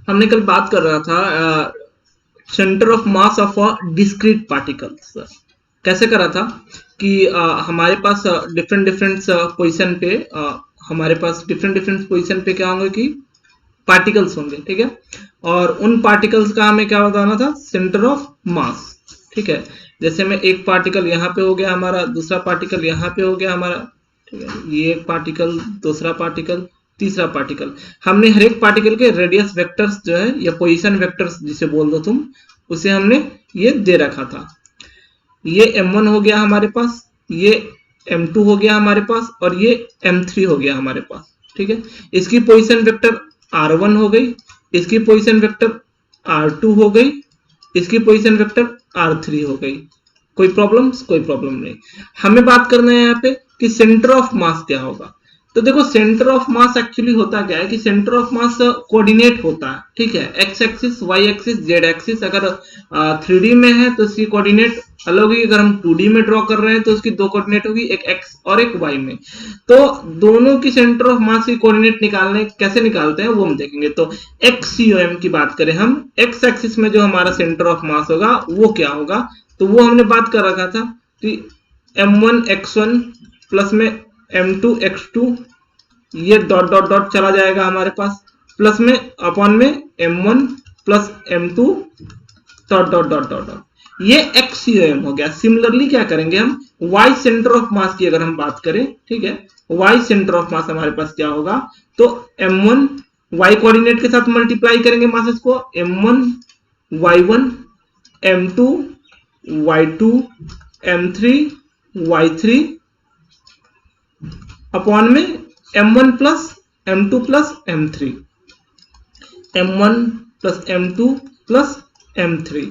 हमने कल बात कर रहा था centre of mass of a discrete particles. कैसे करा था कि हमारे पास डिफरेंट डिफरेंट पोजीशन पे हमारे पास डिफरेंट डिफरेंट पोजीशन पे क्या होंगे कि पार्टिकल्स होंगे, ठीक है। और उन पार्टिकल्स का हमें क्या बताना था, सेंटर ऑफ मास, ठीक है। जैसे में एक पार्टिकल यहाँ पे हो गया हमारा, दूसरा पार्टिकल यहाँ पे हो गया हमारा, ठीक है। ये एक पार्टिकल, दूसरा पार्टिकल, तीसरा पार्टिकल। हमने हर एक पार्टिकल के रेडियस वेक्टर्स जो है या पोजीशन वेक्टर्स जिसे बोल दो तुम, उसे हमने ये दे रखा था। ये m1 हो गया हमारे पास, ये m2 हो गया हमारे पास, और ये m3 हो गया हमारे पास, ठीक है। इसकी पोजीशन वेक्टर r1 हो गई, इसकी पोजीशन वेक्टर r2 हो गई, इसकी पोजीशन वेक्टर r3 हो गई। कोई प्रॉब्लम नहीं। हमें बात करना है यहाँ पे कि सेंटर ऑफ मास क्या होगा। तो देखो सेंटर ऑफ मास एक्चुअली होता क्या है कि सेंटर ऑफ मास कोऑर्डिनेट होता है, ठीक है। X axis, y axis, z axis. अगर 3D में है तो इसकी कोऑर्डिनेट अलग होगी, अगर हम 2D में ड्रॉ कर रहे हैं तो उसकी दो कोऑर्डिनेट होगी, एक एक्स और एक वाई में। तो दोनों की सेंटर ऑफ मास की कोऑर्डिनेट निकालने कैसे निकालते हैं वो हम देखेंगे। तो एक्स की बात करें हम, एक्स एक्सिस में जो हमारा सेंटर ऑफ मास होगा वो क्या होगा, तो वो हमने बात कर रखा था कि m1 x1 प्लस में m2 x2, ये डॉट डॉट डॉट चला जाएगा हमारे पास, प्लस में अपॉन में m1 plus m2 dot dot dot dot dot, ये XCOM हो गया। सिमिलरली क्या करेंगे हम, y सेंटर ऑफ मास की अगर हम बात करें, ठीक है, y सेंटर ऑफ मास हमारे पास क्या होगा, तो m1 y कोऑर्डिनेट के साथ मल्टीप्लाई करेंगे मासेस को, m1 y1 m2 y2 m3 y3 upon में m1 plus m2 plus m3, m1 plus m2 plus m3।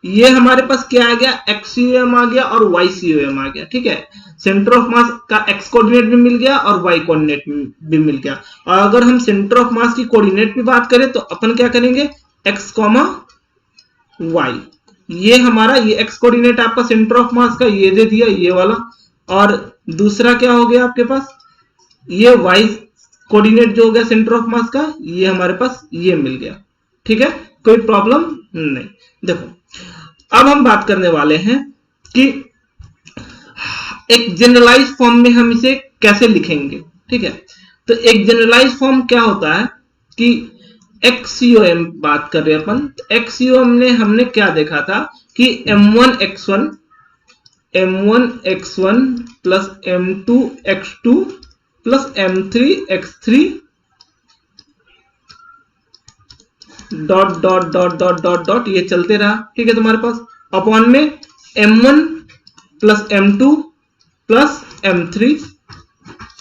ये हमारे पास क्या आ गया, XCOM आ गया और YCOM आ गया, ठीक है। सेंटर ऑफ मास का x कोऑर्डिनेट भी मिल गया और y कोऑर्डिनेट भी मिल गया। और अगर हम सेंटर ऑफ मास की कोऑर्डिनेट की बात करें तो अपन क्या करेंगे, x, y। ये हमारा ये x कोऑर्डिनेट आपका सेंटर ऑफ मास का ये दे दिया, ये वाला। और दूसरा क्या हो गया आपके पास, ये y कोऑर्डिनेट जो हो गया सेंटर ऑफ मास का, ये हमारे पास ये मिल गया, ठीक है। कोई प्रॉब्लम नहीं। देखो अब हम बात करने वाले हैं कि एक जनरलाइज फॉर्म में हम इसे कैसे लिखेंगे, ठीक है। तो एक जनरलाइज फॉर्म क्या होता है कि XCOM बात कर रहे हैं अपन। XCOM में हमने क्या देखा था कि m1 x1 plus m2 x2 plus m3 x3 dot dot dot dot dot dot ये चलते रहा, ठीक है। तुम्हारे पास अपॉन में m1 plus m2 plus m3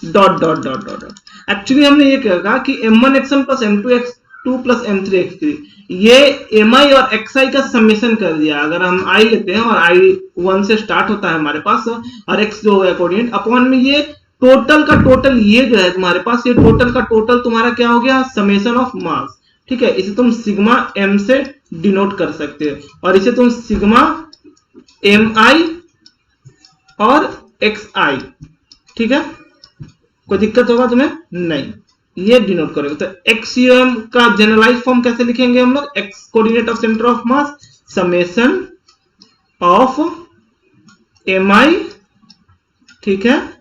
dot dot dot dot dot. Actually हमने ये कहा कि m1 x1 plus m2 x2 plus m3 x3, ये mi और xi का समेशन कर दिया। अगर हम i लेते हैं और i 1 से स्टार्ट होता है हमारे पास, और x जो है कोऑर्डिनेट, अपॉन में ये टोटल का टोटल, ये जो है तुम्हारे पास, ये टोटल का टोटल तुम्हारा क्या हो गया, समेशन ऑफ मास, ठीक है। इसे तुम सिग्मा m से डिनोट कर सकते हो, और इसे तुम सिग्मा mi और xi, ठीक है। कोई दिक्कत होगा तुम्हें नहीं, ये डिनोट करोगे। तो XCOM का जनरलाइज फॉर्म कैसे लिखेंगे हम लोग, x coordinate of centre of mass summation of mi, ठीक है,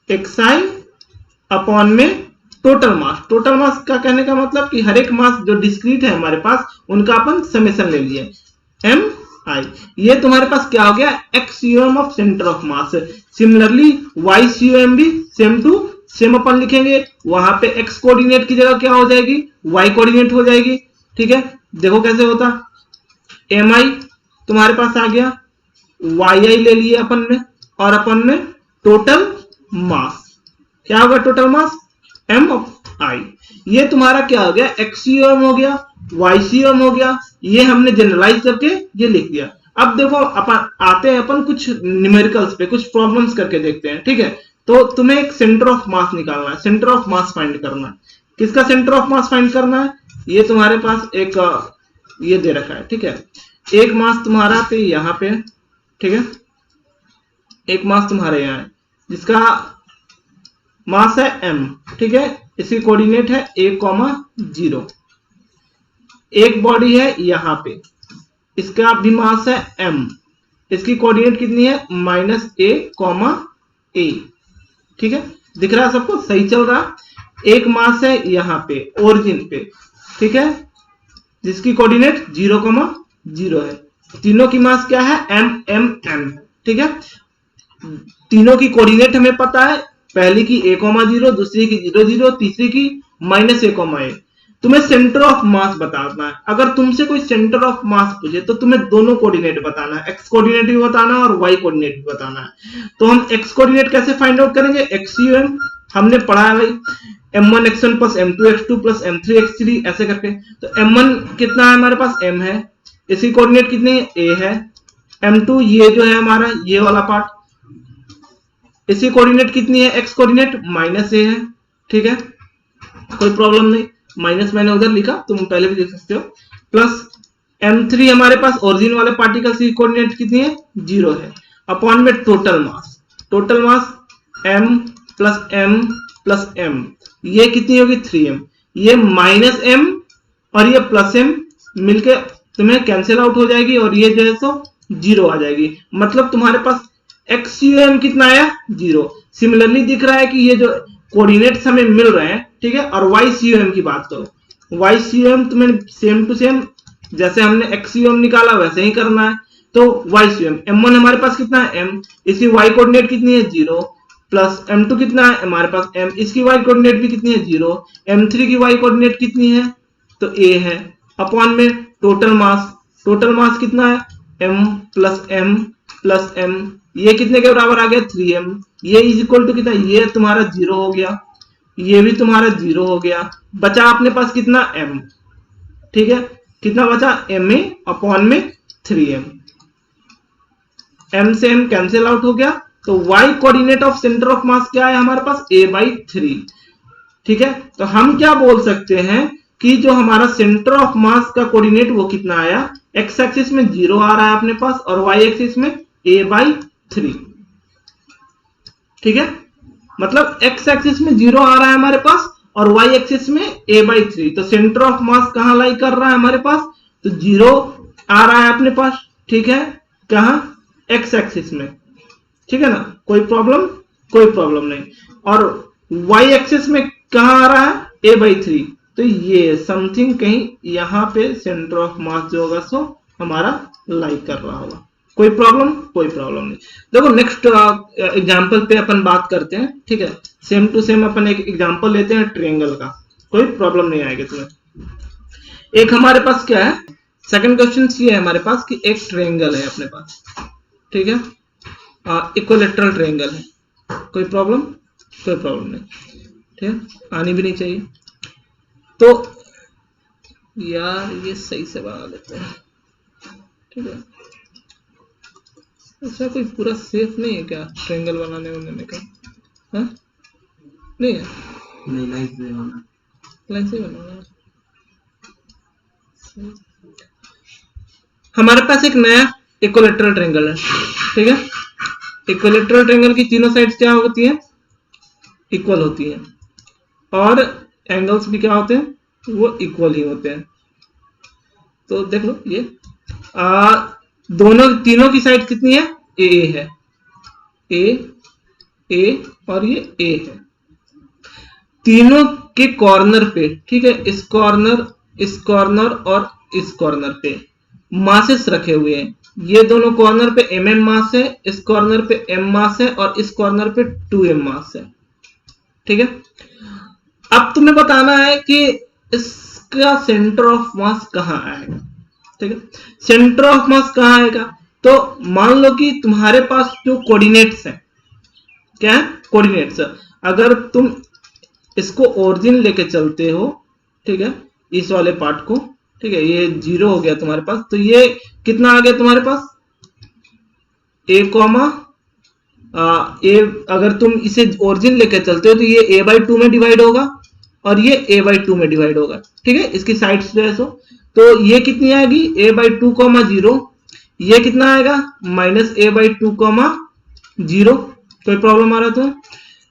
xi अपॉन में टोटल मास। टोटल मास का कहने का मतलब कि हर एक मास जो डिस्क्रीट है हमारे पास, उनका अपन समेशन ले लिए, mi। ये तुम्हारे पास क्या हो गया, XCOM of centre of mass. Similarly YCOM भी सेम टू सेम अपन लिखेंगे, वहां पे x कोऑर्डिनेट की जगह क्या हो जाएगी, y कोऑर्डिनेट हो जाएगी, ठीक है। देखो कैसे होता, mi तुम्हारे पास आ गया, yi ले लिए अपन में, और अपन में टोटल मास क्या होगा, total mass m of i। ये तुम्हारा क्या हो गया, XCOM हो गया, YCOM हो गया। ये हमने जनरलाइज करके ये लिख दिया। अब देखो अपन आते हैं अपन कुछ न्यूमेरिकल्स पे, कुछ प्रॉब्लम्स करके देखते हैं, ठीक है। तो तुम्हें एक सेंटर ऑफ मास निकालना है, सेंटर ऑफ मास फाइंड करना है। किसका सेंटर ऑफ मास फाइंड करना है, ये तुम्हारे पास एक ये दे रखा है, ठीक है। एक मास तुम्हारा पे यहाँ पे, ठीक है, एक मास तुम्हारे यहाँ है जिसका मास है m, ठीक है। इसकी कोऑर्डिनेट है a, 0, एक बॉडी है यहाँ पे, इसका भी मास है m, इसकी कोऑर्डिनेट कितनी है -a, a, ठीक है, दिख रहा है सबको, सही चल रहा। एक मास है यहाँ पे ओरिजिन पे, ठीक है, जिसकी कोऑर्डिनेट 0, 0 है। तीनों की मास क्या है m m m, ठीक है। तीनों की कोऑर्डिनेट हमें पता है, पहली की a, 0, दूसरी की 0, 0, तीसरी की -a, a। तुम्हें सेंटर ऑफ मास बताना है। अगर तुमसे कोई सेंटर ऑफ मास पूछे तो तुम्हें दोनों कोऑर्डिनेट बताना है, x कोऑर्डिनेट भी बताना है और y कोऑर्डिनेट भी बताना है। तो हम x कोऑर्डिनेट कैसे फाइंड आउट करेंगे, XUM हमने पढ़ा है भाई, m1x1 plus m2x2 plus m3x3 ऐसे करके। तो m1 कितना है हमारे पास, m है, इसकी कोऑर्डिनेट कितनी है, a है। m2 ये जो है हमारा ये वाला पार्ट, इसकी कोऑर्डिनेट कितनी है, x कोऑर्डिनेट -a है, ठीक है, कोई प्रॉब्लम नहीं, माइनस मैंने उधर लिखा, तुम पहले भी देख सकते हो। प्लस m3 हमारे पास ओरिजिन वाले पार्टिकल की कोऑर्डिनेट कितनी है, 0 है, अपॉन में total mass m plus m, ये कितनी होगी 3m, ये -m और ये +m मिलके तुम्हें कैंसिल आउट हो जाएगी और ये जो है सो 0 आ जाएगी। मतलब तुम्हारे पास XUM कितना आया, 0। सिमिलरली दिख रहा है कि ये जो कोऑर्डिनेट्स हमें मिल रहे हैं, ठीक है। और YCUM की बात करो, YCUM तुम्हें सेम टू सेम जैसे हमने XUM निकाला वैसे ही करना है। तो YCUM M1 हमारे पास कितना है, m, इसकी y कोऑर्डिनेट कितनी है 0, प्लस M2 कितना है हमारे पास m, इसकी y कोऑर्डिनेट भी कितनी है 0, M3 की y कोऑर्डिनेट कितनी है तो a है, अपॉन में टोटल मास कितना है m प्लस m, ये कितने के बराबर आ गया 3m, ये इज इक्वल टू कितना, ये तुम्हारा 0 हो गया, ये भी तुम्हारा 0 हो गया, बचा अपने पास कितना m, ठीक है, कितना बचा ma अपॉन में 3m, m से m कैंसिल आउट हो गया। तो y coordinate of centre of मास क्या है हमारे पास a/3, ठीक है। तो हम क्या बोल सकते हैं कि जो हमारा सेंटर ऑफ मास का कोऑर्डिनेट वो कितना आया, x एक्सिस में 0 आ रहा है अपने पास और y एक्सिस में a/3, ठीक है। मतलब x एक्सिस में 0 आ रहा है हमारे पास और y एक्सिस में a/3, तो सेंटर ऑफ मास कहां लाई कर रहा है हमारे पास, तो 0 आ रहा है अपने पास, ठीक है, कहां x एक्सिस में, ठीक है ना, कोई प्रॉब्लम नहीं। और y एक्सिस में कहां आ रहा है a/3, तो ये समथिंग कहीं यहाँ पे सेंटर ऑफ मास जो होगा सो हमारा लाई कर रहा होगा। कोई प्रॉब्लम नहीं। देखो नेक्स्ट एग्जांपल पे अपन बात करते हैं, ठीक है, सेम टू सेम अपन एक एग्जांपल लेते हैं ट्रायंगल का, कोई प्रॉब्लम नहीं आएगी तुम्हें। एक हमारे पास क्या है, सेकंड क्वेश्चन ये है हमारे पास कि एक ट्रायंगल है अपने पास, ठीक है, इक्विलैटरल ट्रायंगल है, कोई प्रॉब्लम नहीं, ठीक है, आनी भी नहीं चाहिए। तो यार ये सही से बना लेते हैं, ठीक है, ऐसा कोई पूरा सेफ नहीं है क्या ट्रायंगल बनाने का, हाँ नहीं है, नहीं लाइन से बनाना। हमारे पास एक नया इक्विलैटरल ट्रायंगल है, ठीक है, इक्विलैटरल ट्रायंगल की तीनों साइड्स क्या होती हैं, इक्वल होती हैं और एंगल्स भी क्या होते हैं, वो इक्वल ही होते हैं। तो देख लो ये तीनों की साइड कितनी है, ए है, ए और ये ए है, तीनों के कॉर्नर पे, ठीक है, इस कॉर्नर और इस कॉर्नर पे मासेस रखे हुए हैं। ये दोनों कॉर्नर पे mm मास है, इस कॉर्नर पे m मास है और इस कॉर्नर पे 2m मास है, ठीक है। अब तुम्हें बताना है कि इसका सेंटर ऑफ मास कहां आएगा, ठीक है, सेंटर ऑफ मास कहां आएगा। तो मान लो कि तुम्हारे पास जो कोऑर्डिनेट्स हैं, क्या है कोऑर्डिनेट्स, अगर तुम इसको ओरिजिन लेके चलते हो, ठीक है, इस वाले पार्ट को, ठीक है, ये 0 हो गया तुम्हारे पास, तो ये कितना आ गया तुम्हारे पास a, अगर तुम इसे ओरिजिन लेके चलते हो तो ये a/2 में डिवाइड होगा और ये a/2 में डिवाइड होगा, ठीक है, इसकी साइड्स जो है सो, तो ये कितनी आएगी a/2, 0, ये कितना आएगा -a/2, 0। कोई प्रॉब्लम आ रहा तो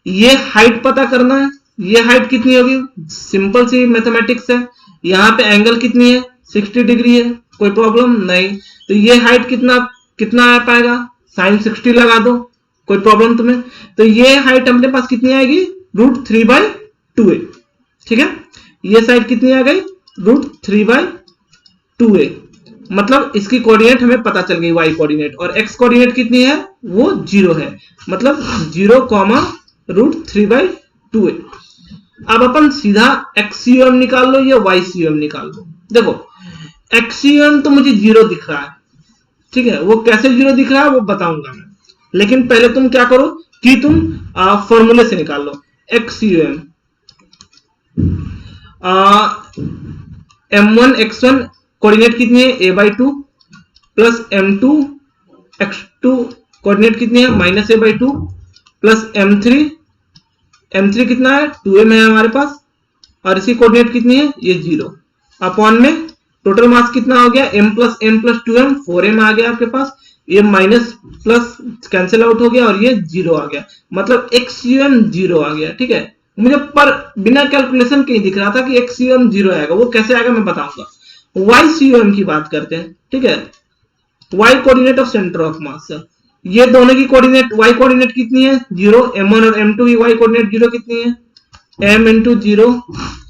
ये हाइट पता करना है, ये हाइट कितनी होगी, सिंपल सी मैथमेटिक्स है, यहाँ पे एंगल कितनी है 60 डिग्री है, कोई प्रॉब्लम नहीं। तो ये हाइट कितना कितना आ पाएगा, साइन 60 लगा दो, कोई प्रॉब्लम तुम्हें। तो ये हाइट अपने पास कितनी आएगी, √3/2a, ठीक है। ये साइड कितनी आ गई, √3/2a, मतलब इसकी कोऑर्डिनेट हमें पता चल गई, y कोऑर्डिनेट, और x कोऑर्डिनेट कितनी है, वो 0 है, मतलब 0, √3/2a। अब अपन सीधा XCOM निकाल लो या YCOM निकाल लो। देखो XCOM तो मुझे 0 दिख रहा है, ठीक है, वो कैसे 0 दिख रहा है वो बताऊंगा मैं, लेकिन पहले तुम क्या करो कि तुम फॉर्मूले से निकाल लो। XCOM m1 x1 कोऑर्डिनेट कितनी है, a/2 plus m2 x2 coordinate कितनी है, -a/2 प्लस m3 कितना है, 2m है हमारे पास, और इसकी कोऑर्डिनेट कितनी है, ये 0 अपॉन में टोटल मास कितना हो गया, m plus m plus 2m, 4m आ गया आपके पास, ये माइनस प्लस कैंसिल आउट हो गया और ये 0 आ गया, मतलब XCOM 0 आ गया, ठीक है। मुझे पर बिना कैलकुलेशन के ही दिख रहा था कि XCOM 0 आएगा, वो कैसे आएगा मैं बताऊंगा। YCOM की बात करते हैं, ठीक है, y coordinate of centre of मास, ये दोनों की कोऑर्डिनेट y कोऑर्डिनेट कितनी है, 0, m1 और m2 की y कोऑर्डिनेट 0 कितनी है, m into 0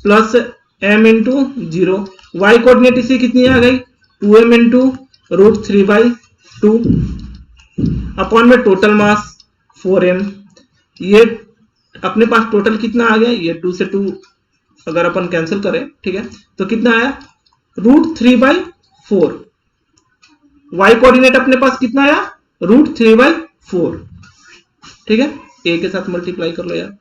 plus m into 0, y coordinate इसी कितनी आ गई, 2m इंटू √3/2 अपॉन में टोटल मास 4m, ये अपने पास टोटल कितना आ गया, ये 2 से 2 अगर अपन कैंसिल करें, ठीक है, तो कितना आया, √3/4, y कोऑर्डिनेट अपने पास कितना आया, √3/4, ठीक है, a के साथ मल्टीप्लाई कर लो यार।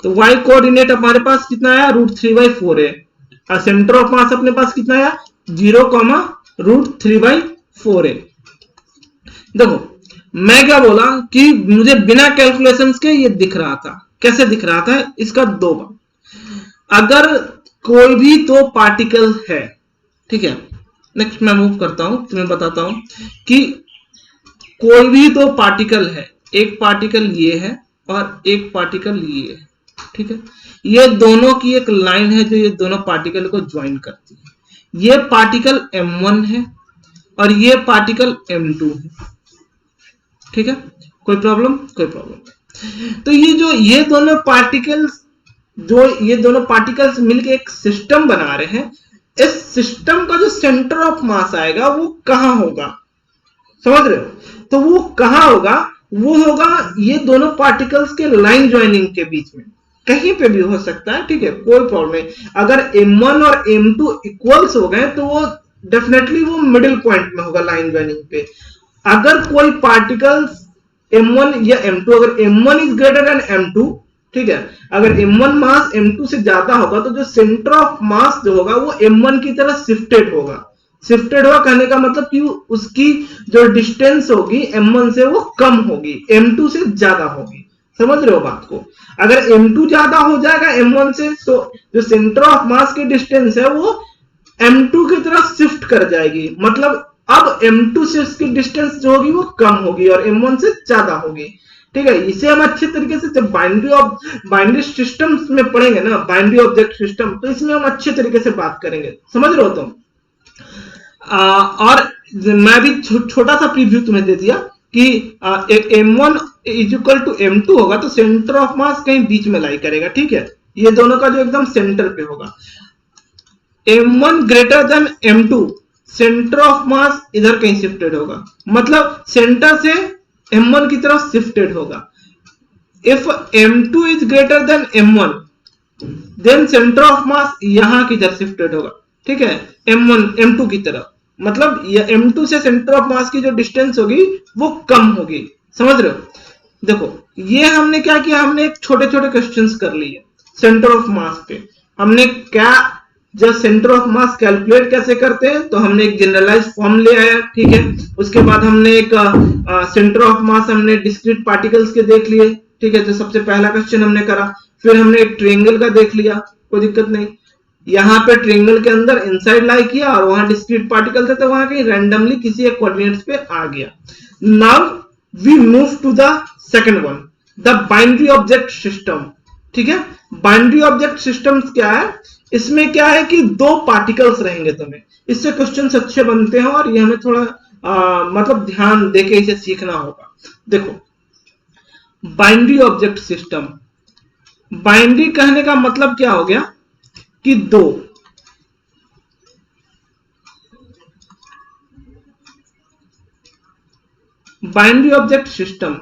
तो y कोऑर्डिनेट हमारे पास कितना आया, √3/4 है, और सेंटर ऑफ मास अपने पास कितना आया, 0, √3/4 है। देखो मैं क्या बोला कि मुझे बिना कैलकुलेशंस के ये दिख रहा था, कैसे दिख रहा था, इसका 2 बार, अगर कोई भी 2 पार्टिकल है, ठीक है, नेक्स्ट मैं मूव करता हूं, तुम्हें बताता हूं कि कोई भी 2 पार्टिकल है, एक पार्टिकल ये है और एक पार्टिकल ये है, ठीक है, ये दोनों की एक लाइन है जो ये दोनों पार्टिकल को ज्वाइन करती है, ये पार्टिकल m1 है और ये पार्टिकल m2 है, ठीक है, कोई प्रॉब्लम, कोई प्रॉब्लम। तो ये दोनों पार्टिकल्स मिलकर एक सिस्टम बना रहे हैं, इस सिस्टम का जो सेंटर ऑफ मास आएगा वो कहां होगा, समझ रहे हो, तो वो कहां होगा, वो होगा ये दोनों पार्टिकल्स के लाइन ज्वाइनिंग के बीच में, कहीं पे भी हो सकता है, ठीक है, कोई प्रॉब्लम नहीं। अगर m1 और m2 इक्वल्स हो गए तो वो डेफिनेटली वो मिडिल पॉइंट में होगा लाइन ज्वाइनिंग पे। अगर कोई पार्टिकल्स m1 या m2, अगर m1 is greater then m2, ठीक है, अगर m1 मास m2 से ज्यादा होगा तो जो सेंटर ऑफ मास जो होगा वो m1 की तरफ शिफ्टेड होगा। शिफ्टेड होगा कहने का मतलब कि उसकी जो डिस्टेंस होगी m1 से वो कम होगी, m2 से ज्यादा होगी, समझ रहे हो बात को। अगर m2 ज्यादा हो जाएगा m1 से तो जो सेंटर ऑफ मास की डिस्टेंस है वो m2 की तरफ शिफ्ट कर जाएगी, मतलब अब m2 से उसकी डिस्टेंस जो होगी वो कम होगी और m1 से ज्यादा होगी, ठीक है। इसे हम अच्छे तरीके से जब बाइनरी सिस्टम्स में पढ़ेंगे ना, बाइनरी ऑब्जेक्ट सिस्टम, तो इसमें हम अच्छे तरीके से बात करेंगे, समझ रहे हो तुम। और मैं भी छोटा सा प्रीव्यू तुम्हें दे दिया कि m1 is equal to m2 होगा तो सेंटर ऑफ मास कहीं बीच में लाई करेगा, ठीक है, ये दोनों का जो एकदम सेंटर पे होगा। m1 greater than m2, centre of मास इधर कहीं शिफ्टेड होगा, मतलब सेंटर से m1 की तरफ शिफ्टेड होगा। If m2 is greater than m1 then centre of mass यहां की तरफ शिफ्टेड होगा, ठीक है, m2 की तरफ, मतलब m2 से सेंटर ऑफ मास की जो डिस्टेंस होगी वो कम होगी, समझ रहे हो। देखो ये हमने क्या किया, हमने एक छोटे छोटे क्वेश्चंस कर लिए सेंटर ऑफ मास पे। हमने क्या, जब सेंटर ऑफ मास कैलकुलेट कैसे करते हैं, तो हमने एक जनरलाइज फॉर्म ले आया, ठीक है। उसके बाद हमने एक सेंटर ऑफ मास हमने डिस्क्रीट पार्टिकल्स के देख लिए, ठीक है, जो सबसे पहला क्वेश्चन हमने करा। फिर हमने एक ट्रायंगल का देख लिया, कोई दिक्कत नहीं, यहाँ पे ट्रायंगल के अंदर इनसाइड लाई किया और वहां डिस्क्रीट पार्टिकल थे तो वहां कहीं रैंडमली किसी एक कोऑर्डिनेट्स पे आ गया। Now we move to the second one, the binary object system. ठीक है। बाइनरी ऑब्जेक्ट सिस्टम्स क्या है, इसमें क्या है कि दो पार्टिकल्स रहेंगे तुम्हें, इससे क्वेश्चंस अच्छे बनते हैं और ये हमें थोड़ा मतलब ध्यान देके इसे सीखना होगा। देखो बाइनरी ऑब्जेक्ट सिस्टम, बाइनरी कहने का मतलब क्या हो गया कि दो, बाइनरी ऑब्जेक्ट सिस्टम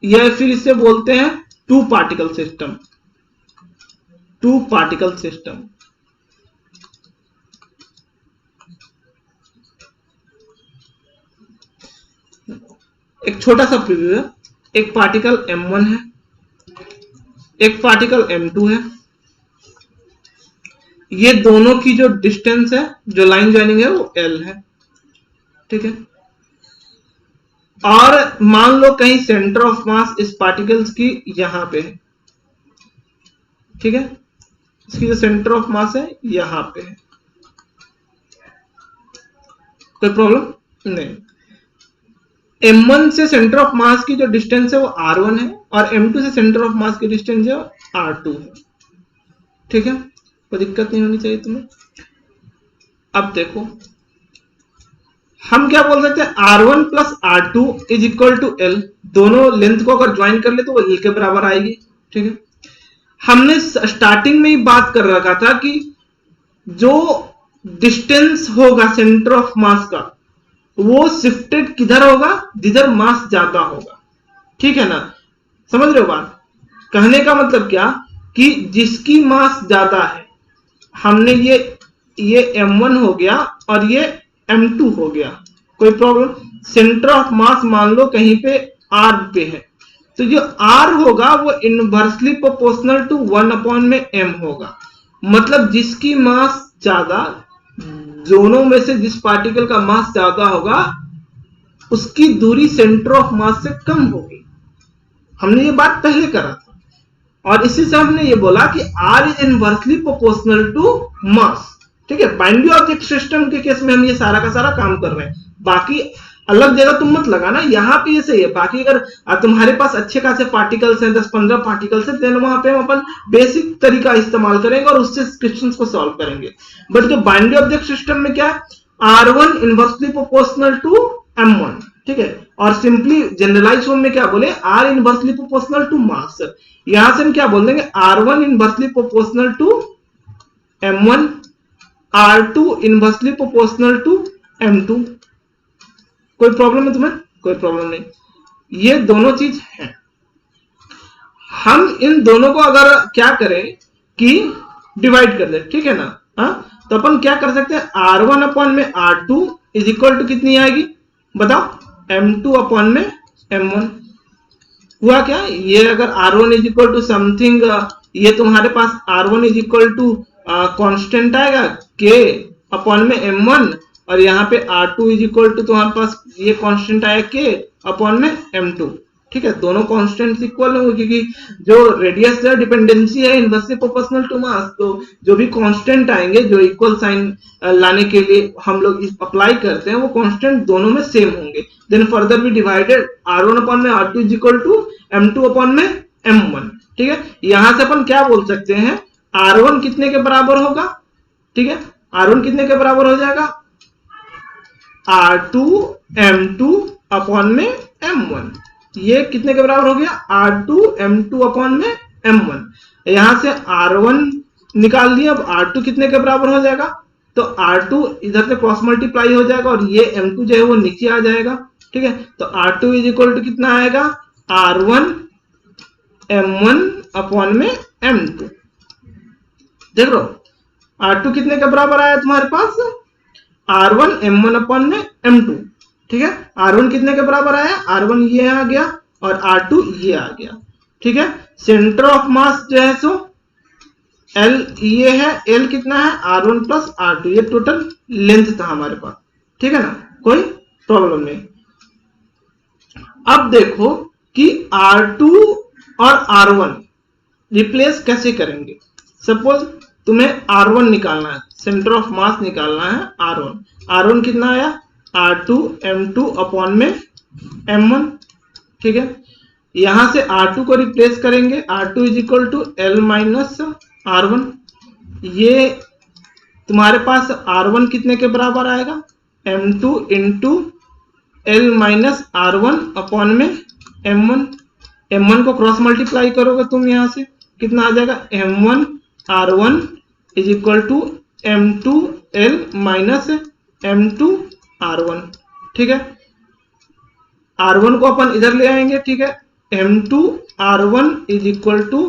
या फिर इसे बोलते हैं two particle system, two particle system. एक छोटा सा प्रीव्यू है, एक पार्टिकल m1 है, एक पार्टिकल m2 है, ये दोनों की जो डिस्टेंस है, जो लाइन ज्वाइनिंग है वो l है, ठीक है। और मान लो कहीं सेंटर ऑफ मास इस पार्टिकल्स की यहां पे है, ठीक है, इसकी जो सेंटर ऑफ मास है यहां पे है, कोई प्रॉब्लम नहीं। m1 से सेंटर ऑफ मास की जो डिस्टेंस है वो r1 है और m2 से सेंटर ऑफ मास की डिस्टेंस है r2 है, ठीक है, कोई दिक्कत नहीं होनी चाहिए तुम्हें। अब देखो हम क्या बोल सकते हैं, r1 plus r2 is equal to l, दोनों लेंथ को अगर ज्वाइन कर ले तो वो l के बराबर आएगी, ठीक है। हमने स्टार्टिंग में ही बात कर रखा था कि जो डिस्टेंस होगा सेंटर ऑफ मास का वो शिफ्टेड किधर होगा, जिधर मास ज्यादा होगा, ठीक है ना, समझ रहे हो बात। कहने का मतलब क्या कि जिसकी मास ज्यादा है, हमने ये m1 हो गया और ये m2 हो गया, कोई प्रॉब्लम। सेंटर ऑफ मास मान लो कहीं पे r पे है, तो जो r होगा वो इनवर्सली प्रोपोर्शनल टू 1 में m होगा, मतलब जिसकी मास ज्यादा, दोनों में से जिस पार्टिकल का मास ज्यादा होगा उसकी दूरी सेंटर ऑफ मास से कम होगी। हमने ये बात पहले करा था और इसी से हमने ये बोला कि r is inversely proportional to mass, ठीक है। बाइनरी ऑब्जेक्ट सिस्टम के केस में हम ये सारा का सारा काम कर रहे हैं, बाकी अलग जगह तुम मत लगाना, यहाँ पे ये सही है। बाकी अगर तुम्हारे पास अच्छे खासे पार्टिकल्स हैं, 10-15 पार्टिकल्स हैं, देन वहां पे हम अपन बेसिक तरीका इस्तेमाल करेंगे और उससे क्वेश्चंस को सॉल्व करेंगे। बट जो बाइनरी ऑब्जेक्ट सिस्टम में क्या है, r1 inversely proportional to m1, ठीक है। और सिंपली जनरलाइज फॉर्म में क्या बोले, r inversely proportional to mass, यहां से हम क्या बोल देंगे, r1 inversely proportional to m1, r2 inversely proportional to m2। कोई प्रॉब्लम है तुम्हें, कोई प्रॉब्लम नहीं, ये दोनों चीज है। हम इन दोनों को अगर क्या करें कि डिवाइड कर दे, ठीक है ना, तो अपन क्या कर सकते हैं, r1 अपॉन में r2 इज इक्वल टू कितनी आएगी बताओ, m2 अपॉन में m1। हुआ क्या, ये अगर r1 is equal to something, ये तुम्हारे पास r1 is equal to constant आएगा k अपॉन में m1 और यहाँ पे r2 इज इक्वल टू तुम्हारे पास ये कांस्टेंट आया k अपॉन में m2, ठीक है। दोनों कांस्टेंट्स इक्वल होंगे क्योंकि जो रेडियस है डिपेंडेंसी है इनवर्सली प्रोपोर्शनल टू मास, तो जो भी कांस्टेंट आएंगे जो इक्वल साइन लाने के लिए हम लोग अप्लाई करते हैं वो कांस्टेंट दोनों में सेम होंगे। देन फर्दर भी डिवाइडेड r1 अपॉन में r2 is equal to m2 upon में m1, ठीक है। यहां से अपन क्या बोल सकते हैं, r1 कितने के बराबर होगा, ठीक है, r1 कितने के बराबर हो जाएगा, r2 m2 अपॉन में m1, ये कितने के बराबर हो गया, r2 m2 अपॉन में m1। यहां से r1 निकाल दिया, अब r2 कितने के बराबर हो जाएगा, तो r2 इधर से क्रॉस मल्टीप्लाई हो जाएगा और ये m2 जो है वो नीचे आ जाएगा, ठीक है। तो r2 इज इक्वल टू कितना आएगा, r1 m1 अपॉन में m2। देख लो r2 कितने के बराबर आया तुम्हारे पास, r1 m1 अपॉन में m2, ठीक है। r1 कितने के बराबर आया, r1 ये आ गया और r2 ये आ गया, ठीक है। सेंटर ऑफ मास जो है सो l ये है, l कितना है r1 प्लस r2, ये टोटल लेंथ था हमारे पास, ठीक है ना, कोई प्रॉब्लम नहीं। अब देखो कि r2 और r1 रिप्लेस कैसे करेंगे। सपोज तुम्हें r1 निकालना है, सेंटर ऑफ मास निकालना है r1 कितना आया, r2 m2 अपॉन में m1, ठीक है। यहां से R2 को रिप्लेस करेंगे, R2 is equal to L minus R1। ये तुम्हारे पास R1 कितने के बराबर आएगा, M2 into L minus R1 upon में M1। M1 को क्रॉस मल्टीप्लाई करोगे तुम, यहां से कितना आ जाएगा, M1 R1 is equal to M2 L minus M2 R1। ठीक है, R1 को अपन इधर ले आएंगे, ठीक है, M2 R1 is equal to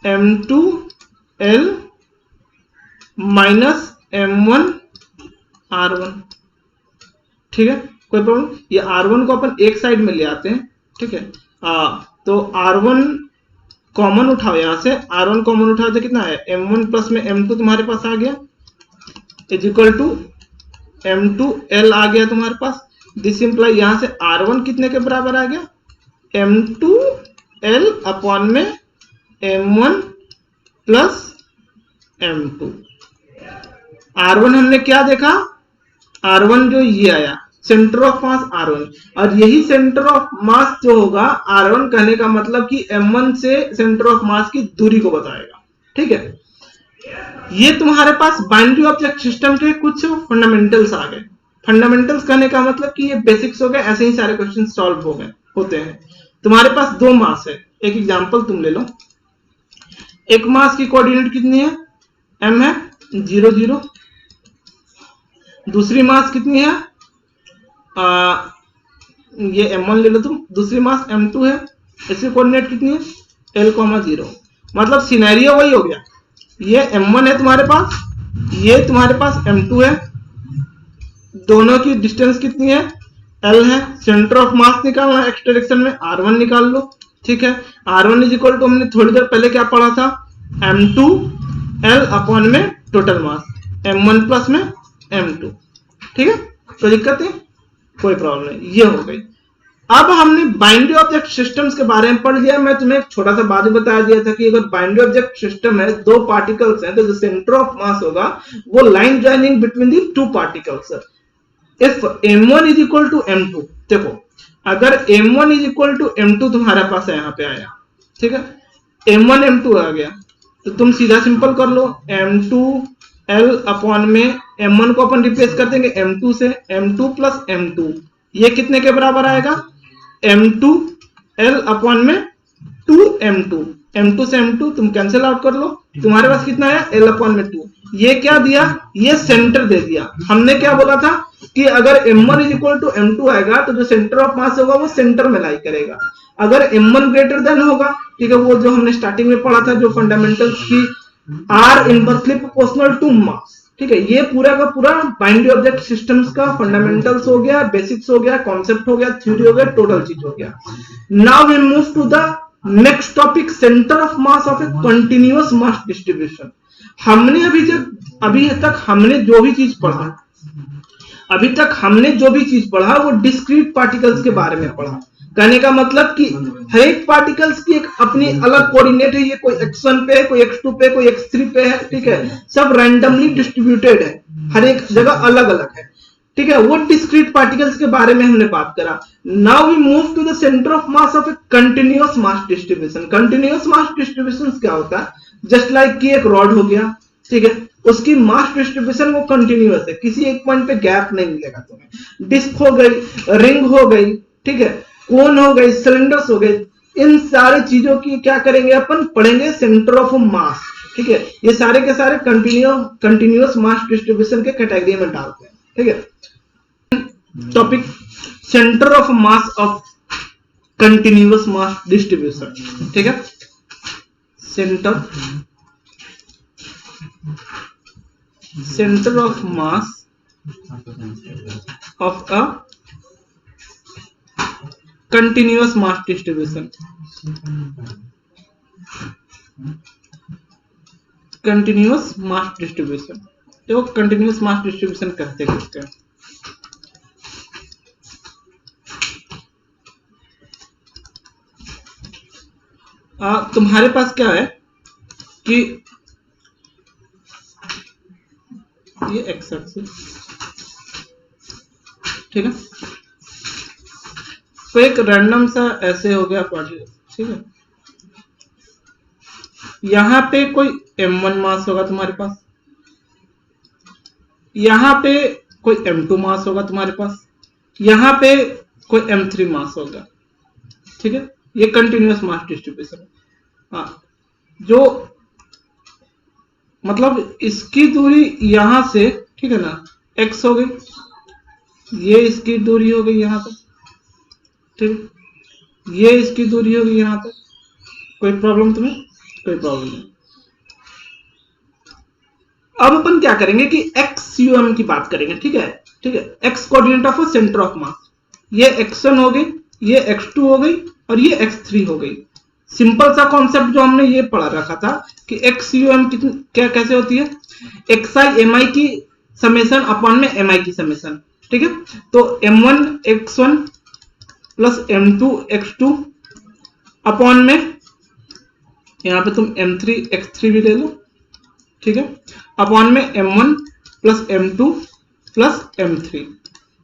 M2 L minus M1 R1। ठीक है, कोई प्रॉब्लम। ये R1 को अपन एक साइड में ले आते हैं, ठीक है। तो R1 कॉमन उठाओ, यहां से R1 कॉमन उठाओ तो कितना है, M1 प्लस में M2 तुम्हारे पास आ गया is equal to M2 L आ गया तुम्हारे पास। दिस इंप्लाई यहां से R1 कितने के बराबर आ गया, M2 L अपॉन में M1 प्लस M2। R1 हमने क्या देखा, R1 जो ये आया सेंटर ऑफ मास R1, और यही सेंटर ऑफ मास जो होगा R1 कहने का मतलब कि M1 से सेंटर ऑफ मास की दूरी को बताएगा। ठीक है, ये तुम्हारे पास बाइनरी ऑब्जेक्ट सिस्टम के कुछ फंडामेंटल्स आ गए। फंडामेंटल्स कहने का मतलब कि ये बेसिक्स हो गए, ऐसे ही सारे क्वेश्चन सॉल्व हो गए होते हैं। तुम्हारे पास दो मास है, एक एग्जांपल तुम ले लो। एक मास की कोऑर्डिनेट कितनी है, m है 0 0। दूसरी मास कितनी है, ये m1 ले लो तुम। दूसरी मास m2 है, इसकी कोऑर्डिनेट कितनी है, l, 0। मतलब सिनेरियो वही हो गया, ये m1 है तुम्हारे पास, ये तुम्हारे पास m2 है, दोनों की डिस्टेंस कितनी है, l है। सेंटर ऑफ मास निकालना है, एक्स डायरेक्शन में r1 निकाल लो। ठीक है, r1 इज इक्वल टू हमने थोड़ी देर पहले क्या पढ़ा था, m2 l अपॉन में टोटल मास m1 प्लस में m2। ठीक है, कोई दिक्कत है, कोई प्रॉब्लम नहीं, ये हो गई। अब हमने बाइनरी ऑब्जेक्ट सिस्टम्स के बारे में पढ़ लिया। मैं तुम्हें एक छोटा सा बात भी बता दिया था कि अगर बाइनरी ऑब्जेक्ट सिस्टम है, दो पार्टिकल्स हैं, तो जो सेंटर ऑफ मास होगा वो line joining between the two particles. If m1 is equal to m2, देखो अगर m1 is equal to m2 तुम्हारे पास है, यहाँ पे आया, ठीक है, m1 m2 आ गया, तो तुम सीधा सिंपल कर लो, m2 l अपॉन में m1 को अपन रिप्लेस कर देंगे m2 से, m2 प्लस m2 ये कितने के बराबर आएगा, m2 l अपॉन में 2m2। m2 से m2 तुम कैंसिल आउट कर लो, तुम्हारे पास कितना है, l अपॉन में 2। ये क्या दिया, ये सेंटर दे दिया। हमने क्या बोला था कि अगर m1 is equal to m2 आएगा तो जो सेंटर ऑफ मास होगा वो सेंटर में लाई करेगा। अगर m1 ग्रेटर देन होगा, ठीक है, वो जो हमने स्टार्टिंग में पढ़ा था जो फंडामेंटल्स की, are inversely proportional to mass. ठीक है, ये पूरा का पूरा बाइनरी ऑब्जेक्ट सिस्टम्स का फंडामेंटल्स हो गया, बेसिक्स हो गया, कॉन्सेप्ट हो गया, थ्योरी हो गया, टोटल चीज हो गया। Now we move to the next topic, centre of mass of a continuous mass distribution. हमने अभी तक हमने जो भी चीज पढ़ा, वो डिस्क्रीट पार्टिकल्स के बारे में पढ़ा। कहने का मतलब कि हर एक पार्टिकल्स की एक अपनी अलग कोऑर्डिनेट है, ये कोई x1 पे है, कोई x2 पे, कोई x3 पे है, ठीक है, सब रैंडमली डिस्ट्रीब्यूटेड है, हर एक जगह अलग अलग है। ठीक है, वो डिस्क्रीट पार्टिकल्स के बारे में हमने बात करा। Now we move to the centre of mass of a continuous mass distribution. Continuous mass distribution क्या होता है, जस्ट लाइक कि एक रॉड हो गया, ठीक है, उसकी मास डिस्ट्रीब्यूशन वो कंटिन्यूअस है, किसी एक पॉइंट पे गैप नहीं मिलेगा तुम्हें। डिस्क हो गई, रिंग हो गई, ठीक है, कोन हो गई, सिलेंडर्स हो गए, इन सारी चीजों की क्या करेंगे अपन, पढ़ेंगे सेंटर ऑफ मास। ठीक है, ये सारे के सारे कंटिन्यूअस मास डिस्ट्रीब्यूशन के कैटेगरी में डालते हैं। ठीक है, topic centre of mass of continuous mass distribution. ठीक है, centre of mass of a continuous mass distribution. Continuous mass distribution, देखो कंटिन्यूअस मास डिस्ट्रीब्यूशन कहते किसके हैं। तुम्हारे पास क्या है कि ये एक्स एक्सिस, ठीक है, तो एक रैंडम सा ऐसे हो गया पार्टिकल, ठीक है। यहां पे कोई m1 मास होगा तुम्हारे पास, यहां पे कोई m2 मास होगा तुम्हारे पास, यहां पे कोई m3 मास होगा, ठीक है। ये कंटिन्यूअस मास डिस्ट्रीब्यूशन है। हाँ, जो मतलब इसकी दूरी यहां से, ठीक है ना, x हो गई, ये इसकी दूरी हो गई यहां तक, ठीक, ये इसकी दूरी होगी यहां तक। कोई प्रॉब्लम तुम्हें? कोई प्रॉब्लम नहीं। अब अपन क्या करेंगे कि एक्स की बात करेंगे, ठीक है, ठीक है। X coordinate of centre of मास, ये x1 हो गई, ये x2 हो गई और ये x3 हो गई। सिंपल सा कॉन्सेप्ट जो हमने ये पढ़ा रखा था कि एक्स कितनी क्या कैसे होती है, xi mi की समेशन अपॉन में mi की समेशन, ठीक है। तो m1 x1 plus m2 x2 upon में यहां पे तुम m3 x3 भी ले लो, ठीक है, अपॉन में m1 plus m2 plus m3,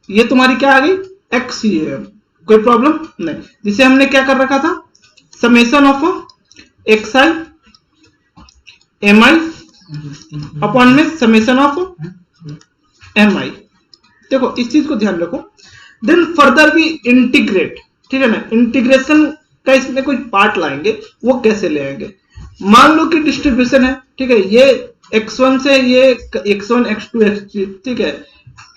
ये तुम्हारी क्या आ गई XCM। कोई प्रॉब्लम नहीं। जिसे हमने क्या कर रखा था, summation of xi mi upon में समेशन ऑफ mi। देखो इस चीज को ध्यान रखो। देन फर्दर भी इंटीग्रेट, ठीक है ना, इंटीग्रेशन का इसमें कोई पार्ट लाएंगे, वो कैसे ले आएंगे। मान लो कि डिस्ट्रीब्यूशन है, ठीक है, ये x1 से ये x1 x2 x3, ठीक है।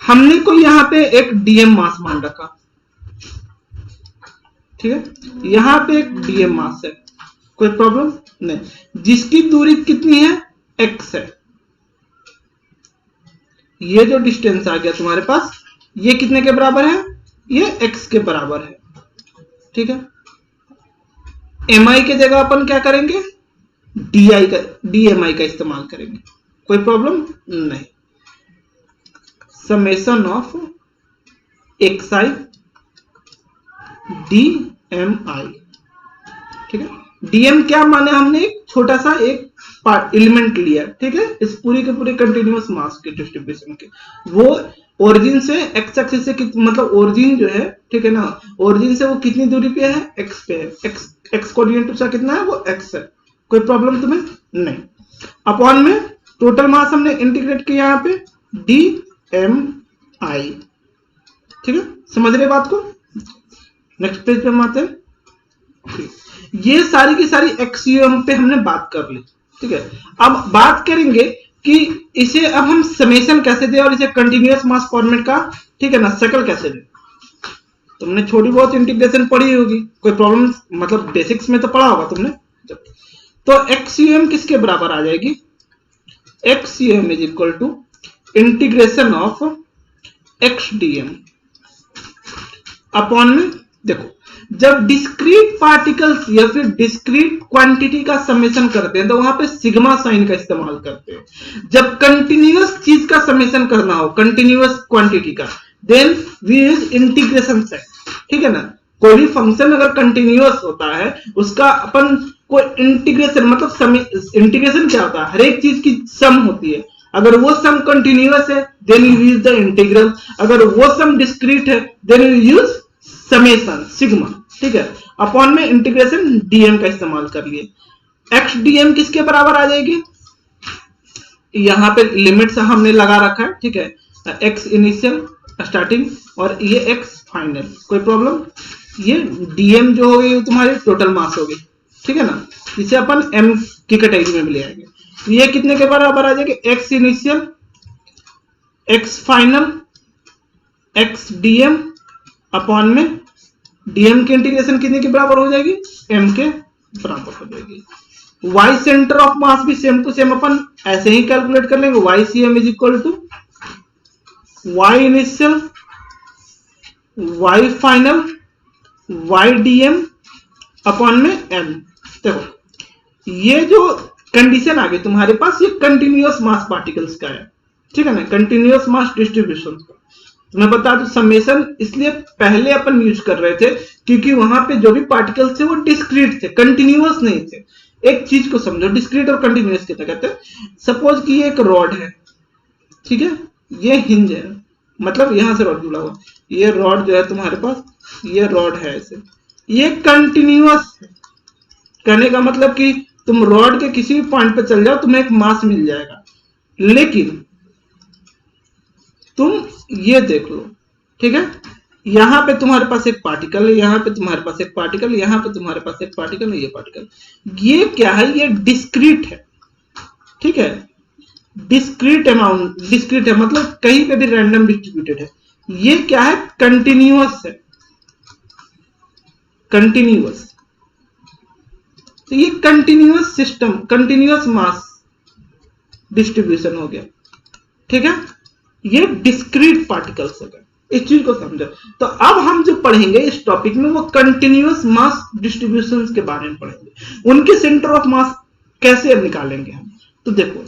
हमने को यहां पे एक dm मास मान रखा, ठीक है, यहां पे एक dm मास है, कोई प्रॉब्लम नहीं। जिसकी दूरी कितनी है, x है। ये जो डिस्टेंस आ गया तुम्हारे पास, ये कितने के बराबर है, ये x के बराबर है, ठीक है। mi के जगह अपन क्या करेंगे, dmi का इस्तेमाल करेंगे, कोई प्रॉब्लम नहीं। समेशन ऑफ xi dmi, ठीक है। dm क्या माने, हमने एक छोटा सा एक एलिमेंट लिया, ठीक है, इस पूरी के पूरे कंटिन्यूअस मास के डिस्ट्रीब्यूशन के। वो ओरिजिन से एक्स एक्सिस से मतलब ओरिजिन जो है, ठीक है ना, ओरिजिन से वो कितनी दूरी पे है, एक्स पे है। एक्स कोऑर्डिनेट उसका कितना है, वो एक्स है। कोई प्रॉब्लम तुम्हें नहीं। अपॉन में टोटल मास हमने इंटीग्रेट किया यहाँ पे dmi, ठीक है। समझ रहे बात को? नेक्स्ट पेज पे हम आते हैं। ये सारी की सारी एक्सियम पे हमने बात कर ली, ठीक है। अब बात करेंगे कि इसे अब हम समेशन कैसे दें और इसे कंटिन्यूअस मास फॉर्मेट का, ठीक है ना, शक्ल कैसे दें। तुमने छोटी बहुत इंटीग्रेशन पढ़ी होगी, कोई प्रॉब्लम मतलब बेसिक्स में तो पढ़ा होगा तुमने। तो एक्सियम किसके बराबर आ जाएगी, xcm is equal to integration of x dm upon में, देखो जब डिस्क्रीट पार्टिकल्स या फिर डिस्क्रीट क्वांटिटी का समेशन करते हैं तो वहां पे सिग्मा साइन का इस्तेमाल करते हैं। जब कंटिन्यूअस चीज का समेशन करना हो, कंटिन्यूअस क्वांटिटी का, then we use integration set, ठीक है ना। कोई भी फंक्शन अगर कंटिन्यूअस होता है उसका अपन कोई इंटीग्रेशन, मतलब इंटीग्रेशन क्या होता है, हर एक चीज की सम होती है। अगर वो सम कंटिन्यूअस है then you use the integral, अगर वो सम डिस्क्रीट है then you use summation sigma, ठीक है। अपॉन में इंटीग्रेशन dm का इस्तेमाल कर लिए। x dm किसके बराबर आ जाएगी, यहां पे लिमिट्स हमने लगा रखा है, ठीक है, x इनिशियल स्टार्टिंग और ये x फाइनल। कोई प्रॉब्लम, ये dm जो हो गई तुम्हारी टोटल मास हो गई, ठीक है ना, इसे अपन m की कैटेगरी में ले आएंगे। ये कितने के बराबर आ जाएगी, x initial x final x dm upon में dm की इंटीग्रेशन कितने के बराबर हो जाएगी, m के बराबर हो जाएगी। y सेंटर ऑफ मास भी सेम टू सेम अपन ऐसे ही कैलकुलेट कर लेंगे, ycm is equal to y initial y final y dm upon में m। देखो ये जो कंडीशन आ गई तुम्हारे पास, ये कंटिन्यूअस मास पार्टिकल्स का है, ठीक है ना, कंटिन्यूअस मास डिस्ट्रीब्यूशन का। मैं बता दूं समेशन इसलिए पहले अपन यूज कर रहे थे क्योंकि वहां पे जो भी पार्टिकल्स थे वो डिस्क्रीट थे, कंटिन्यूअस नहीं थे। एक चीज को समझो, डिस्क्रीट और कंटिन्यूअस कितना कहते हैं। सपोज कि ये एक रॉड है, ठीक है, ये हिंज है, मतलब यहां से रॉड जुड़ा हुआ, ये रॉड जो है तुम्हारे पास ये रॉड है ऐसे, ये कंटिन्यूअस है। कहने का मतलब कि तुम रॉड के किसी भी पॉइंट पे चल जाओ तुम्हें एक मास मिल जाएगा। लेकिन तुम ये देख लो, ठीक है, यहां पे तुम्हारे पास एक पार्टिकल है, यहां पे तुम्हारे पास एक पार्टिकल, यहां पे तुम्हारे पास एक पार्टिकल है, ये पार्टिकल, ये क्या है, ये डिस्क्रीट है, ठीक है, डिस्क्रीट अमाउंट, डिस्क्रीट है मतलब कहीं पे भी रैंडम डिस्ट्रीब्यूटेड है। ये क्या है, कंटिन्यूअस है, कंटिन्यूअस। तो ये continuous system, continuous mass distribution हो गया, ठीक है। ये डिस्क्रीट पार्टिकल्स हो गए, इस चीज को समझो। तो अब हम जो पढ़ेंगे इस टॉपिक में वो कंटिन्यूअस मास डिस्ट्रीब्यूशन के बारे में पढ़ेंगे, उनके सेंटर ऑफ मास कैसे निकालेंगे हम। तो देखो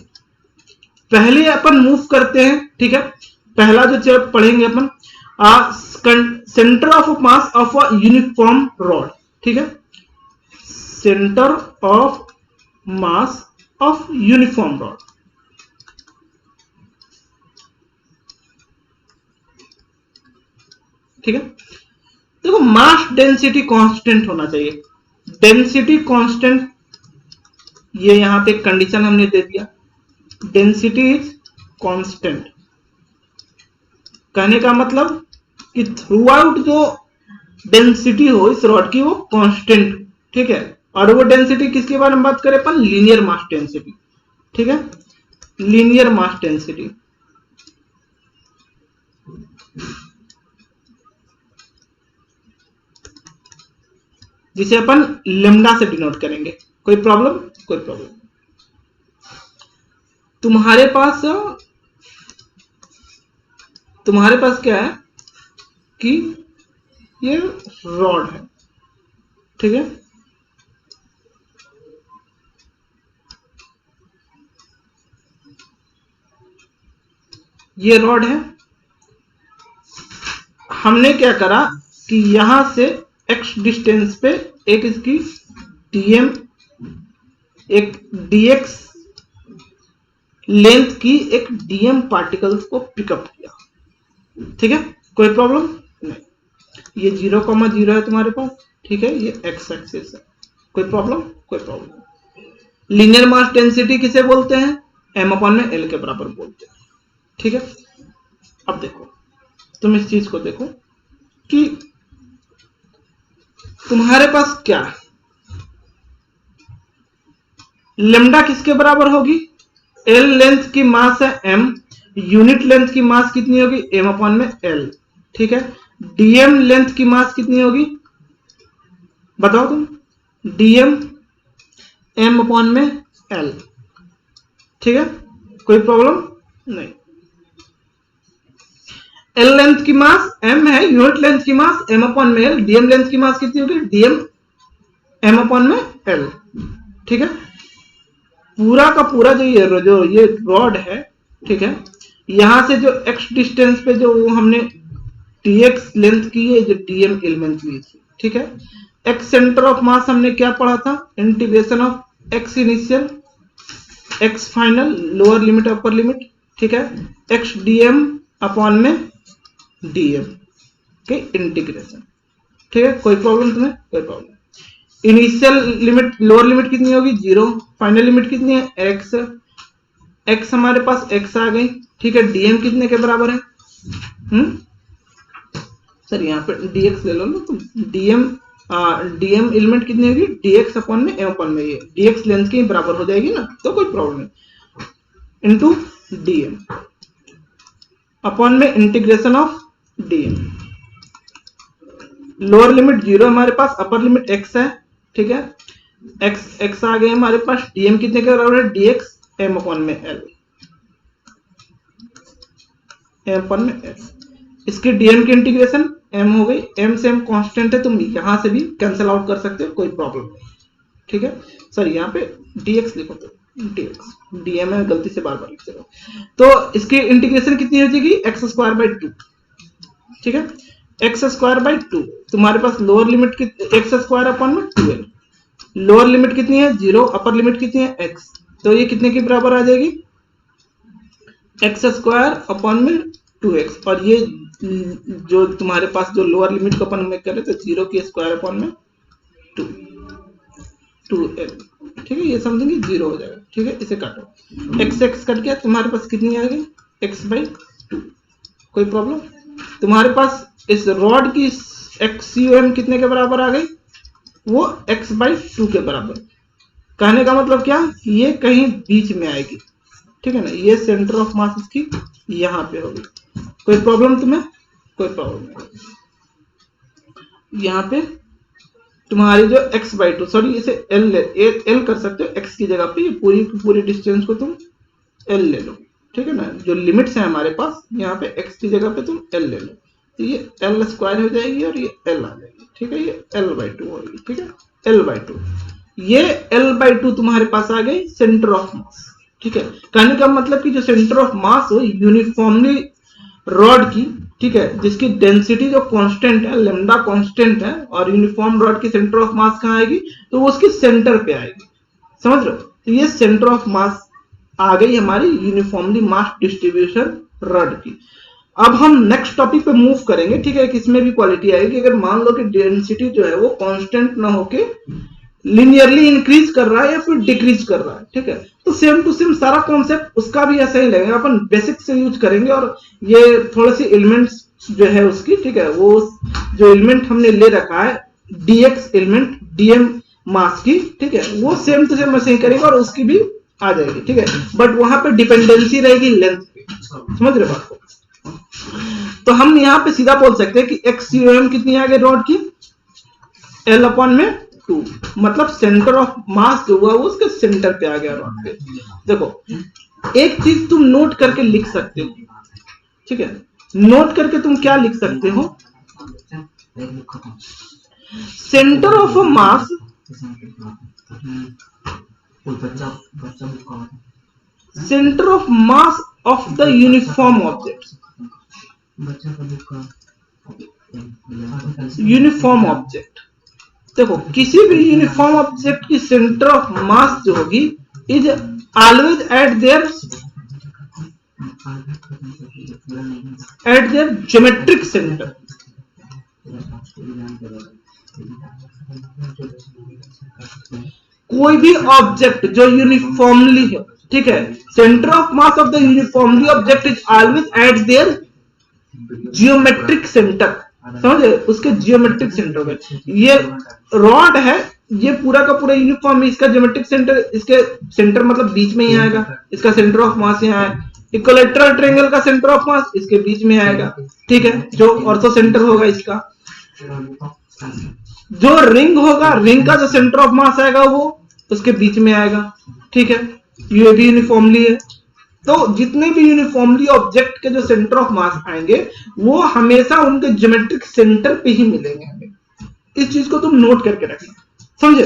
पहले अपन मूव करते हैं, ठीक है, पहला जो चैप्टर पढ़ेंगे अपन centre of mass of a uniform rod, ठीक है, centre of mass of uniform rod. ठीक है, देखो मास डेंसिटी कांस्टेंट होना चाहिए, डेंसिटी कांस्टेंट, ये यहां पे कंडीशन हमने दे दिया, डेंसिटी इज कांस्टेंट। कहने का मतलब कि थ्रू आउट जो डेंसिटी हो इस रॉड की वो कांस्टेंट, ठीक है। और वो डेंसिटी किसके बारे में बात करें अपन, लीनियर मास डेंसिटी, ठीक है, लीनियर मास डेंसिटी। जिसे अपन लेमडा से डिनोट करेंगे। कोई प्रॉब्लम, कोई प्रॉब्लम। तुम्हारे पास क्या है कि ये रॉड है, ठीक है, ये रॉड है। हमने क्या करा कि यहां से x डिस्टेंस पे एक इसकी dm, एक dx लेंथ की एक dm पार्टिकल्स को पिकअप किया, ठीक है, कोई प्रॉब्लम नहीं। ये 0,0 है तुम्हारे पास, ठीक है, ये x एक्सिस है, कोई प्रॉब्लम, कोई प्रॉब्लम। लीनियर मास डेंसिटी किसे बोलते हैं, m/l के बराबर बोलते हैं, ठीक है। अब देखो तुम इस चीज को देखो कि तुम्हारे पास क्या है, लेमडा किसके बराबर होगी, एल लेंथ की मास है m, यूनिट लेंथ की मास कितनी होगी, m/l, ठीक है। dm लेंथ की मास कितनी होगी बताओ तुम, dm m/l, ठीक है, कोई प्रॉब्लम नहीं। एल लेंथ की मास m है, यूनिट लेंथ की मास m/l, dm लेंथ की मास कितनी होगी, dm m/l, ठीक है। पूरा का पूरा जो ये रॉड है, ठीक है, यहां से जो x डिस्टेंस पे जो हमने dx लेंथ की है, जो dm एलिमेंट ली थी, ठीक है। x सेंटर ऑफ मास हमने क्या पढ़ा था, integration of x initial x final, lower limit upper limit, ठीक है, x dm अपॉन में dm के इंटीग्रेशन, ठीक है, कोई प्रॉब्लम तुम्हें, कोई problem. Initial limit, lower limit कितनी होगी 0, फाइनल लिमिट कितनी है x हमारे पास x आ गई, ठीक है। dm कितने के बराबर है, सर यहाँ पे dx ले लो ना तुम, dm एलिमेंट कितनी होगी, dx अपॉन में m अपॉन में, ये dx लेंथ के बराबर हो जाएगी ना, तो कोई प्रॉब्लम नहीं, इनटू dm अपॉन में integration of dm। Lower limit 0 हमारे पास, अपर लिमिट x है, ठीक है, x आ गए हमारे पास, dm कितने के बराबर है, dx m अपॉन में l, m अपॉन में l। इसकी dm की इंटीग्रेशन m हो गई, m से m कांस्टेंट है, तुम यहां से भी कैंसिल आउट कर सकते हो, कोई प्रॉब्लम नहीं, ठीक है। सर यहाँ पे dx लिखो, तो dx, dm है, गलती से बार बार लिखते रहो। तो इसकी इंटीग्रेशन कितनी हो जाएगी, x²/2, ठीक है, x²/2। तुम्हारे पास लोअर लिमिट की x² अपॉन में 2l, लोअर लिमिट कितनी है 0, अपर लिमिट कितनी है x, तो ये कितने की बराबर आ जाएगी, x² अपॉन में 2x, और ये जो तुम्हारे पास जो लोअर लिमिट को अपन में करें तो 0 की स्क्वायर अपॉन में 2l, ठीक है, ये समझेंगे 0 हो जाएगा, ठीक है। इसे काटो, x x कट गया, तुम्हारे पास कितनी आ गई x/2। कोई प्रॉब्लम? तुम्हारे पास इस रॉड की XUM कितने के बराबर आ गई? वो x/2 के बराबर। कहने का मतलब क्या, ये कहीं बीच में आएगी, ठीक है ना। ये सेंटर ऑफ मास इसकी यहाँ पे होगी। कोई प्रॉब्लम तुम्हें? कोई प्रॉब्लम नहीं। यहाँ पे तुम्हारी जो x/2, सॉरी इसे l कर सकते हो, x की जगह पे ये पूरी डिस्टेंस को तुम l ले लो, ठीक है ना। जो लिमिट्स है हमारे पास, यहाँ पे x की जगह पे तुम l ले लो, तो ये l स्क्वायर हो जाएगी और ये l आ जाएगी, ठीक है। ये l/2 होगी, ठीक है, l/2। ये l/2 तुम्हारे पास आ गई सेंटर ऑफ मास, ठीक है। कहने का मतलब कि जो सेंटर ऑफ मास हो यूनिफॉर्मली रॉड की, ठीक है, जिसकी डेंसिटी जो कांस्टेंट है, लैम्डा कांस्टेंट है, और यूनिफॉर्म रॉड की सेंटर ऑफ मास कहाँ आएगी? तो वो उसके सेंटर पे आएगी, समझ रहे हो। तो ये सेंटर ऑफ मास आ गई हमारी यूनिफॉर्मली मास डिस्ट्रीब्यूशन रॉड की। अब हम नेक्स्ट टॉपिक पे मूव करेंगे, ठीक है। इसमें भी क्वालिटी आएगी, अगर मान लो कि डेंसिटी जो है वो कांस्टेंट ना होके लिनियरली इंक्रीज कर रहा है या फिर डिक्रीज कर रहा है, ठीक है। तो सेम टू सेम सारा कॉन्सेप्ट उसका भी ऐसा ही लगेगा, अपन बेसिक से यूज करेंगे, और ये थोड़े से एलिमेंट्स जो है उसकी, ठीक है, वो जो एलिमेंट हमने ले रखा है dx एलिमेंट dm मास की, ठीक है, वो सेम टू सेम ऐसे ही करेंगे और उसकी भी आ जाएगी, ठीक है। बट वहां पे डिपेंडेंसी रहेगी लेंथ पे, समझ रहे बात को। तो हम यहाँ पे सीधा बोल सकते हैं कि XUM कितनी आ गई रॉड की? l/2, मतलब सेंटर ऑफ मास जो हुआ वो उसके सेंटर पे आ गया रॉड पे। देखो एक चीज तुम नोट करके लिख सकते हो, ठीक है। नोट करके तुम क्या लिख सकते हो? Centre of mass centre of mass of the uniform object, uniform object. देखो किसी भी यूनिफॉर्म ऑब्जेक्ट की सेंटर ऑफ मास जो होगी is always at there geometric centre. कोई भी ऑब्जेक्ट जो यूनिफॉर्मली है, ठीक है, centre of mass of the uniformly object is always at there geometric centre, समझे, उसके जियोमेट्रिक सेंटर में। ये रॉड है, ये पूरा का पूरा यूनिफॉर्म है, इसका जियोमेट्रिक सेंटर, इसके सेंटर मतलब बीच में ही आएगा, इसका सेंटर ऑफ मास यहाँ है। इक्विलैटरल ट्रायंगल का सेंटर ऑफ मास इसके बीच में आएगा, ठीक है, जो ऑर्थो सेंटर होगा इसका। जो रिंग होगा, रिंग का जो सेंटर ऑफ मास आएगा वो उसके बीच में आएगा, ठीक है। ये भी यूनिफॉर्मली है। तो जितने भी यूनिफॉर्मली ऑब्जेक्ट के जो सेंटर ऑफ मास आएंगे वो हमेशा उनके ज्योमेट्रिक सेंटर पे ही मिलेंगे हमें। इस चीज को तुम नोट करके रखना, समझे।